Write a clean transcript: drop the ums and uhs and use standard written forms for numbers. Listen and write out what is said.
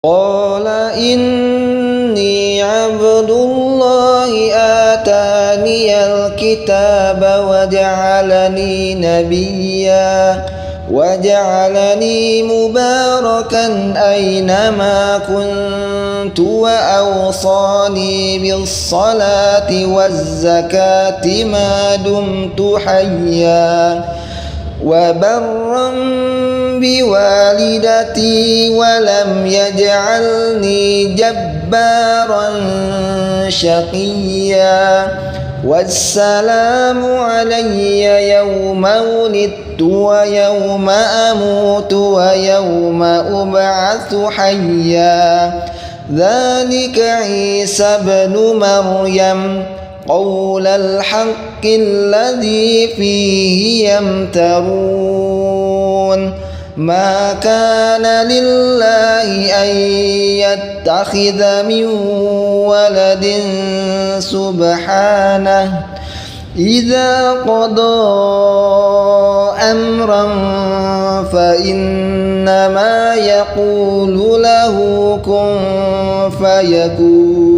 قال إني عبد الله آتاني الكتاب وجعلني نبيا وجعلني مباركا أينما كنت وأوصاني بالصلاة والزكاة ما دمت حيا وبرا بوالدتي ولم يجعلني جبارا شقيا والسلام علي يوم ولدت ويوم أموت ويوم أبعث حيا ذلك عيسى بن مريم قول الحق الذي فيه يمترون ما كان لله أن يتخذ من ولد سبحانه إذا قضى أمرا فإنما يقول له كن فيكون